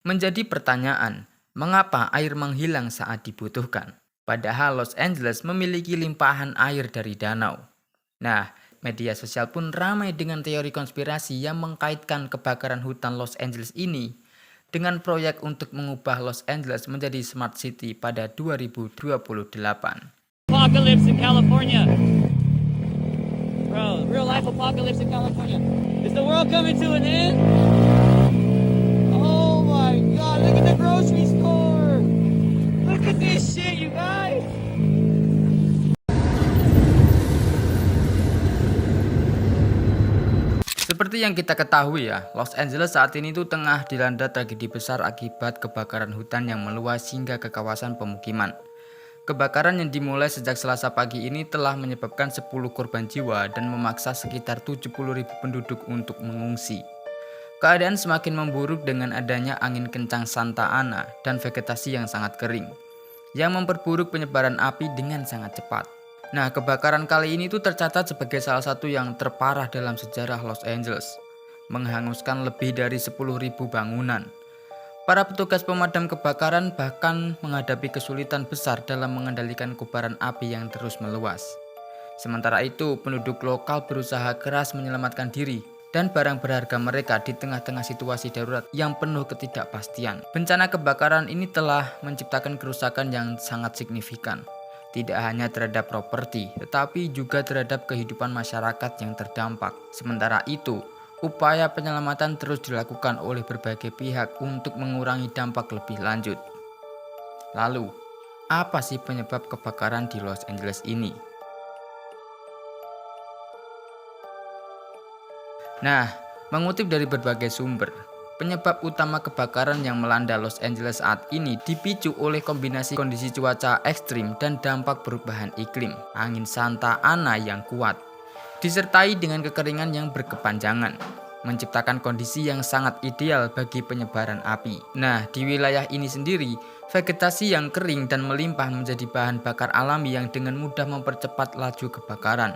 Menjadi pertanyaan, mengapa air menghilang saat dibutuhkan? Padahal Los Angeles memiliki limpahan air dari danau. Nah, media sosial pun ramai dengan teori konspirasi yang mengkaitkan kebakaran hutan Los Angeles ini dengan proyek untuk mengubah Los Angeles menjadi smart city pada 2028. Apocalypse in California. Bro, real life apocalypse in California. Is the world coming to an end? Oh my god, look at the grocery store. Look at this shit, you guys. Seperti yang kita ketahui ya, Los Angeles saat ini tuh tengah dilanda tragedi besar akibat kebakaran hutan yang meluas hingga ke kawasan pemukiman. Kebakaran yang dimulai sejak Selasa pagi ini telah menyebabkan 10 korban jiwa dan memaksa sekitar 70.000 penduduk untuk mengungsi. Keadaan semakin memburuk dengan adanya angin kencang Santa Ana dan vegetasi yang sangat kering, yang memperburuk penyebaran api dengan sangat cepat. Nah, kebakaran kali ini tuh tercatat sebagai salah satu yang terparah dalam sejarah Los Angeles, menghanguskan lebih dari 10.000 bangunan. Para petugas pemadam kebakaran bahkan menghadapi kesulitan besar dalam mengendalikan kobaran api yang terus meluas. Sementara itu, penduduk lokal berusaha keras menyelamatkan diri dan barang berharga mereka di tengah-tengah situasi darurat yang penuh ketidakpastian. Bencana kebakaran ini telah menciptakan kerusakan yang sangat signifikan, tidak hanya terhadap properti, tetapi juga terhadap kehidupan masyarakat yang terdampak. Sementara itu, upaya penyelamatan terus dilakukan oleh berbagai pihak untuk mengurangi dampak lebih lanjut. Lalu, apa sih penyebab kebakaran di Los Angeles ini? Nah, mengutip dari berbagai sumber, penyebab utama kebakaran yang melanda Los Angeles saat ini dipicu oleh kombinasi kondisi cuaca ekstrim dan dampak perubahan iklim, angin Santa Ana yang kuat, disertai dengan kekeringan yang berkepanjangan, menciptakan kondisi yang sangat ideal bagi penyebaran api. Nah, di wilayah ini sendiri, vegetasi yang kering dan melimpah menjadi bahan bakar alami yang dengan mudah mempercepat laju kebakaran.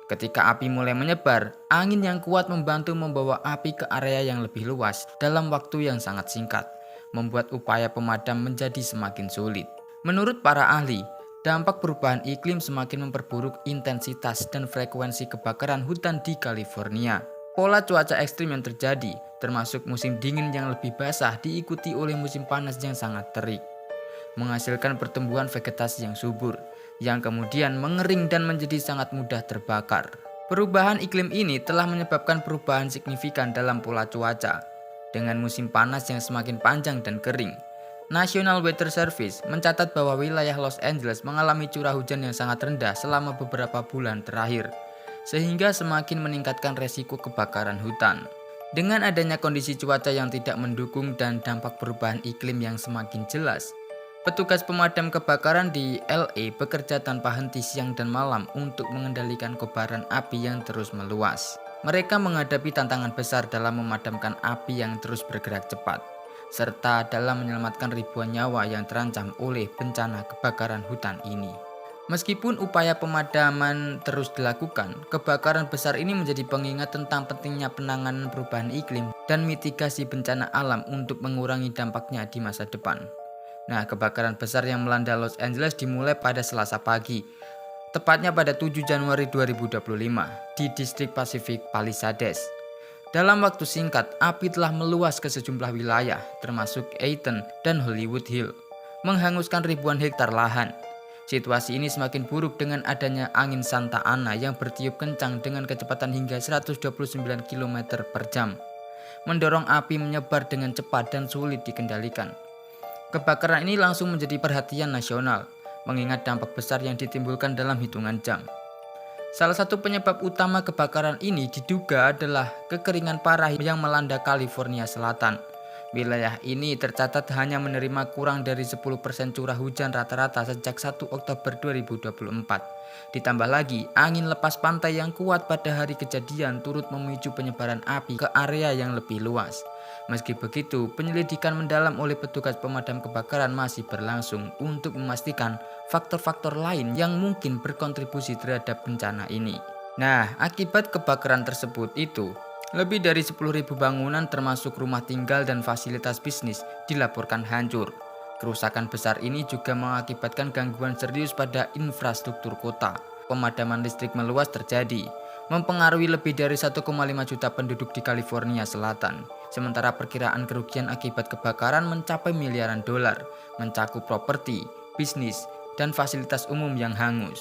Ketika api mulai menyebar, angin yang kuat membantu membawa api ke area yang lebih luas dalam waktu yang sangat singkat, membuat upaya pemadam menjadi semakin sulit. Menurut para ahli, dampak perubahan iklim semakin memperburuk intensitas dan frekuensi kebakaran hutan di California. Pola cuaca ekstrim yang terjadi, termasuk musim dingin yang lebih basah, diikuti oleh musim panas yang sangat terik, menghasilkan pertumbuhan vegetasi yang subur, yang kemudian mengering dan menjadi sangat mudah terbakar. Perubahan iklim ini telah menyebabkan perubahan signifikan dalam pola cuaca, dengan musim panas yang semakin panjang dan kering. National Weather Service mencatat bahwa wilayah Los Angeles mengalami curah hujan yang sangat rendah selama beberapa bulan terakhir, sehingga semakin meningkatkan resiko kebakaran hutan. Dengan adanya kondisi cuaca yang tidak mendukung dan dampak perubahan iklim yang semakin jelas, petugas pemadam kebakaran di LA bekerja tanpa henti siang dan malam untuk mengendalikan kobaran api yang terus meluas. Mereka menghadapi tantangan besar dalam memadamkan api yang terus bergerak cepat, serta dalam menyelamatkan ribuan nyawa yang terancam oleh bencana kebakaran hutan ini. Meskipun upaya pemadaman terus dilakukan, kebakaran besar ini menjadi pengingat tentang pentingnya penanganan perubahan iklim dan mitigasi bencana alam untuk mengurangi dampaknya di masa depan. Nah, kebakaran besar yang melanda Los Angeles dimulai pada Selasa pagi, tepatnya pada 7 Januari 2025 di distrik Pacific Palisades. Dalam waktu singkat, api telah meluas ke sejumlah wilayah, termasuk Eaton dan Hollywood Hill, menghanguskan ribuan hektar lahan. Situasi ini semakin buruk dengan adanya angin Santa Ana yang bertiup kencang dengan kecepatan hingga 129 km per jam, mendorong api menyebar dengan cepat dan sulit dikendalikan. Kebakaran ini langsung menjadi perhatian nasional, mengingat dampak besar yang ditimbulkan dalam hitungan jam. Salah satu penyebab utama kebakaran ini diduga adalah kekeringan parah yang melanda California Selatan. Wilayah ini tercatat hanya menerima kurang dari 10% curah hujan rata-rata sejak 1 Oktober 2024. Ditambah lagi, angin lepas pantai yang kuat pada hari kejadian turut memicu penyebaran api ke area yang lebih luas. Meski begitu, penyelidikan mendalam oleh petugas pemadam kebakaran masih berlangsung untuk memastikan faktor-faktor lain yang mungkin berkontribusi terhadap bencana ini. Nah, akibat kebakaran tersebut itu, Lebih dari 10.000 bangunan termasuk rumah tinggal dan fasilitas bisnis dilaporkan hancur. Kerusakan besar ini juga mengakibatkan gangguan serius pada infrastruktur kota. Pemadaman listrik meluas terjadi, mempengaruhi lebih dari 1,5 juta penduduk di California Selatan. Sementara perkiraan kerugian akibat kebakaran mencapai miliaran dolar, mencakup properti, bisnis, dan fasilitas umum yang hangus.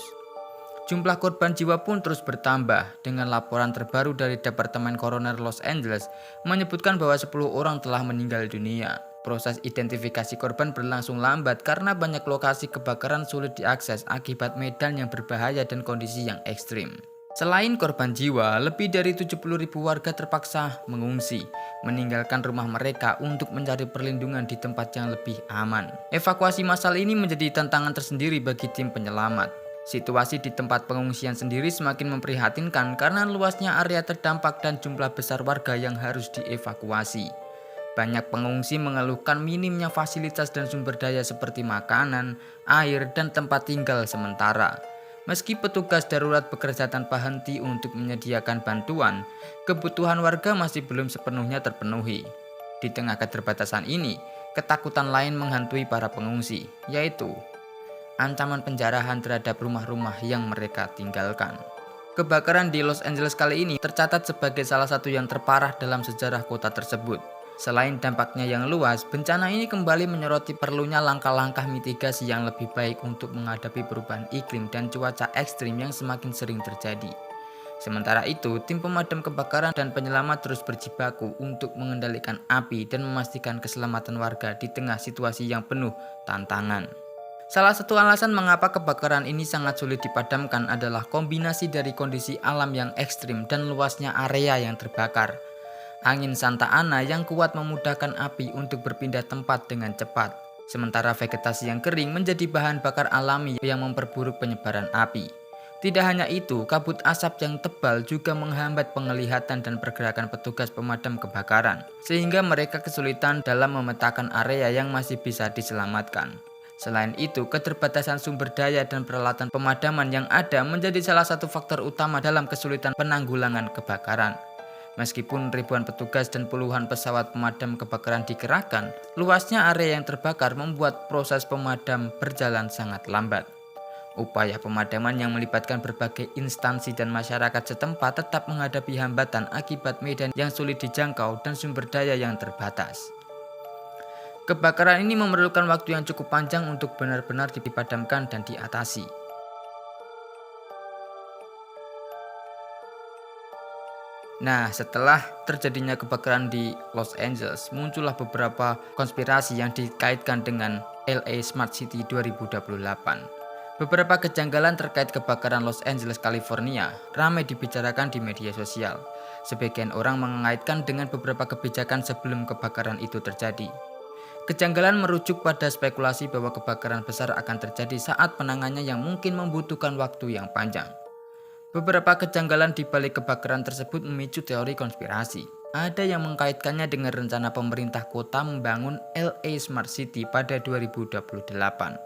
Jumlah korban jiwa pun terus bertambah, dengan laporan terbaru dari Departemen Koroner Los Angeles menyebutkan bahwa 10 orang telah meninggal dunia. Proses identifikasi korban berlangsung lambat karena banyak lokasi kebakaran sulit diakses akibat medan yang berbahaya dan kondisi yang ekstrim. Selain korban jiwa, lebih dari 70.000 warga terpaksa mengungsi, meninggalkan rumah mereka untuk mencari perlindungan di tempat yang lebih aman. Evakuasi massal ini menjadi tantangan tersendiri bagi tim penyelamat. Situasi di tempat pengungsian sendiri semakin memprihatinkan karena luasnya area terdampak dan jumlah besar warga yang harus dievakuasi. Banyak pengungsi mengeluhkan minimnya fasilitas dan sumber daya seperti makanan, air, dan tempat tinggal sementara. Meski petugas darurat bekerja tanpa henti untuk menyediakan bantuan, kebutuhan warga masih belum sepenuhnya terpenuhi. Di tengah keterbatasan ini, ketakutan lain menghantui para pengungsi, yaitu ancaman penjarahan terhadap rumah-rumah yang mereka tinggalkan. Kebakaran di Los Angeles kali ini tercatat sebagai salah satu yang terparah dalam sejarah kota tersebut. Selain dampaknya yang luas, bencana ini kembali menyoroti perlunya langkah-langkah mitigasi yang lebih baik untuk menghadapi perubahan iklim dan cuaca ekstrim yang semakin sering terjadi. Sementara itu, tim pemadam kebakaran dan penyelamat terus berjibaku untuk mengendalikan api dan memastikan keselamatan warga di tengah situasi yang penuh tantangan. Salah satu alasan mengapa kebakaran ini sangat sulit dipadamkan adalah kombinasi dari kondisi alam yang ekstrim dan luasnya area yang terbakar. Angin Santa Ana yang kuat memudahkan api untuk berpindah tempat dengan cepat, sementara vegetasi yang kering menjadi bahan bakar alami yang memperburuk penyebaran api. Tidak hanya itu, kabut asap yang tebal juga menghambat penglihatan dan pergerakan petugas pemadam kebakaran, sehingga mereka kesulitan dalam memetakan area yang masih bisa diselamatkan. Selain itu, keterbatasan sumber daya dan peralatan pemadaman yang ada menjadi salah satu faktor utama dalam kesulitan penanggulangan kebakaran. Meskipun ribuan petugas dan puluhan pesawat pemadam kebakaran dikerahkan, luasnya area yang terbakar membuat proses pemadam berjalan sangat lambat. Upaya pemadaman yang melibatkan berbagai instansi dan masyarakat setempat tetap menghadapi hambatan akibat medan yang sulit dijangkau dan sumber daya yang terbatas. Kebakaran ini memerlukan waktu yang cukup panjang untuk benar-benar dipadamkan dan diatasi. Nah, setelah terjadinya kebakaran di Los Angeles, muncullah beberapa konspirasi yang dikaitkan dengan LA Smart City 2028. Beberapa kejanggalan terkait kebakaran Los Angeles, California, ramai dibicarakan di media sosial. Sebagian orang mengaitkan dengan beberapa kebijakan sebelum kebakaran itu terjadi. Kejanggalan merujuk pada spekulasi bahwa kebakaran besar akan terjadi saat penanganannya yang mungkin membutuhkan waktu yang panjang. Beberapa kejanggalan di balik kebakaran tersebut memicu teori konspirasi. Ada yang mengkaitkannya dengan rencana pemerintah kota membangun LA Smart City pada 2028.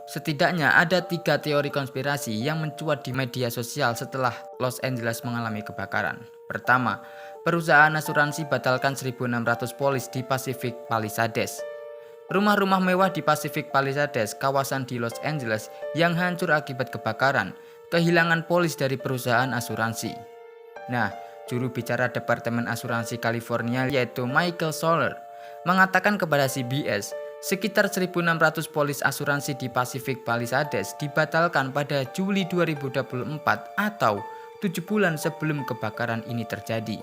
Setidaknya ada 3 teori konspirasi yang mencuat di media sosial setelah Los Angeles mengalami kebakaran. Pertama, perusahaan asuransi batalkan 1.600 polis di Pacific Palisades. Rumah-rumah mewah di Pacific Palisades, kawasan di Los Angeles yang hancur akibat kebakaran, kehilangan polis dari perusahaan asuransi. Nah, juru bicara Departemen Asuransi California yaitu Michael Soler mengatakan kepada CBS, sekitar 1.600 polis asuransi di Pacific Palisades dibatalkan pada Juli 2024 atau 7 bulan sebelum kebakaran ini terjadi.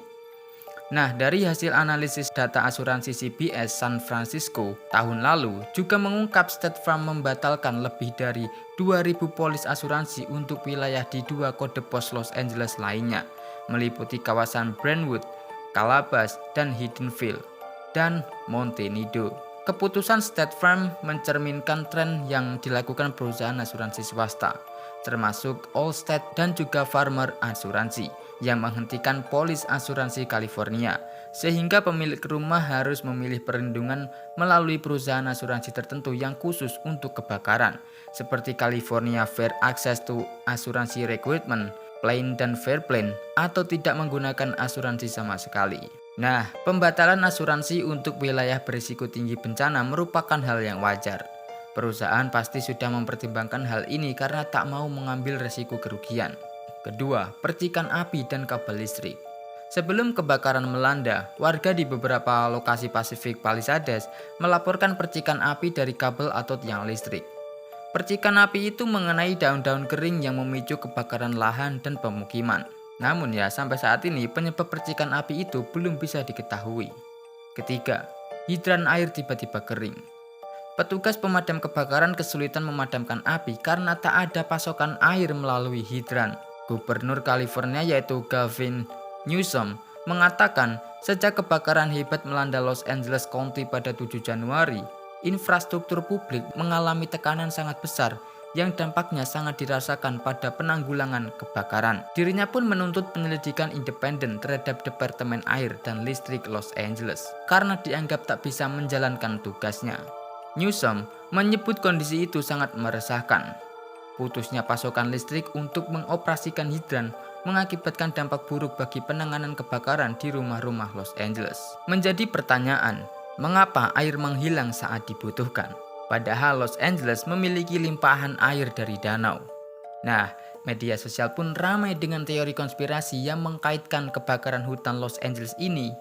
Nah, dari hasil analisis data asuransi CBS San Francisco tahun lalu juga mengungkap State Farm membatalkan lebih dari 2.000 polis asuransi untuk wilayah di 2 kode pos Los Angeles lainnya, meliputi kawasan Brentwood, Calabasas, dan Haddonfield, dan Monte Nido. Keputusan State Farm mencerminkan tren yang dilakukan perusahaan asuransi swasta, termasuk Allstate dan juga Farmer Asuransi, yang menghentikan polis asuransi California, sehingga pemilik rumah harus memilih perlindungan melalui perusahaan asuransi tertentu yang khusus untuk kebakaran, seperti California Fair Access to Asuransi Recruitment, Plain dan Fair Plan, atau tidak menggunakan asuransi sama sekali. Nah, pembatalan asuransi untuk wilayah berisiko tinggi bencana merupakan hal yang wajar. Perusahaan pasti sudah mempertimbangkan hal ini karena tak mau mengambil resiko kerugian. Kedua, percikan api dan kabel listrik. Sebelum kebakaran melanda, warga di beberapa lokasi Pacific Palisades melaporkan percikan api dari kabel atau tiang listrik. Percikan api itu mengenai daun-daun kering yang memicu kebakaran lahan dan pemukiman. Namun ya, sampai saat ini penyebab percikan api itu belum bisa diketahui. Ketiga, hidran air tiba-tiba kering. Petugas pemadam kebakaran kesulitan memadamkan api karena tak ada pasokan air melalui hidran. Gubernur California yaitu Gavin Newsom mengatakan sejak kebakaran hebat melanda Los Angeles County pada 7 Januari, infrastruktur publik mengalami tekanan sangat besar yang dampaknya sangat dirasakan pada penanggulangan kebakaran. Dirinya pun menuntut penyelidikan independen terhadap Departemen Air dan Listrik Los Angeles karena dianggap tak bisa menjalankan tugasnya. Newsom menyebut kondisi itu sangat meresahkan. Putusnya pasokan listrik untuk mengoperasikan hidran mengakibatkan dampak buruk bagi penanganan kebakaran di rumah-rumah Los Angeles. Menjadi pertanyaan, mengapa air menghilang saat dibutuhkan? Padahal Los Angeles memiliki limpahan air dari danau. Nah, media sosial pun ramai dengan teori konspirasi yang mengkaitkan kebakaran hutan Los Angeles ini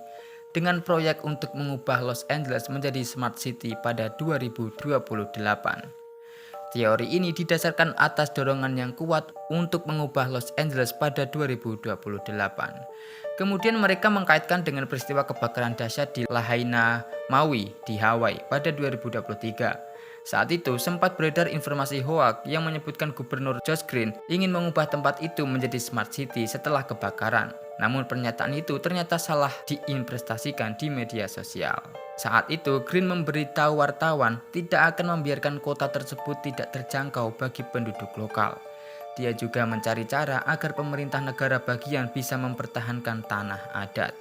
dengan proyek untuk mengubah Los Angeles menjadi smart city pada 2028. Teori ini didasarkan atas dorongan yang kuat untuk mengubah Los Angeles pada 2028. Kemudian mereka mengkaitkan dengan peristiwa kebakaran dahsyat di Lahaina, Maui di Hawaii pada 2023. Saat itu sempat beredar informasi hoak yang menyebutkan Gubernur Josh Green ingin mengubah tempat itu menjadi smart city setelah kebakaran. Namun pernyataan itu ternyata salah diinvestasikan di media sosial. Saat itu Green memberitahu wartawan tidak akan membiarkan kota tersebut tidak terjangkau bagi penduduk lokal. Dia juga mencari cara agar pemerintah negara bagian bisa mempertahankan tanah adat.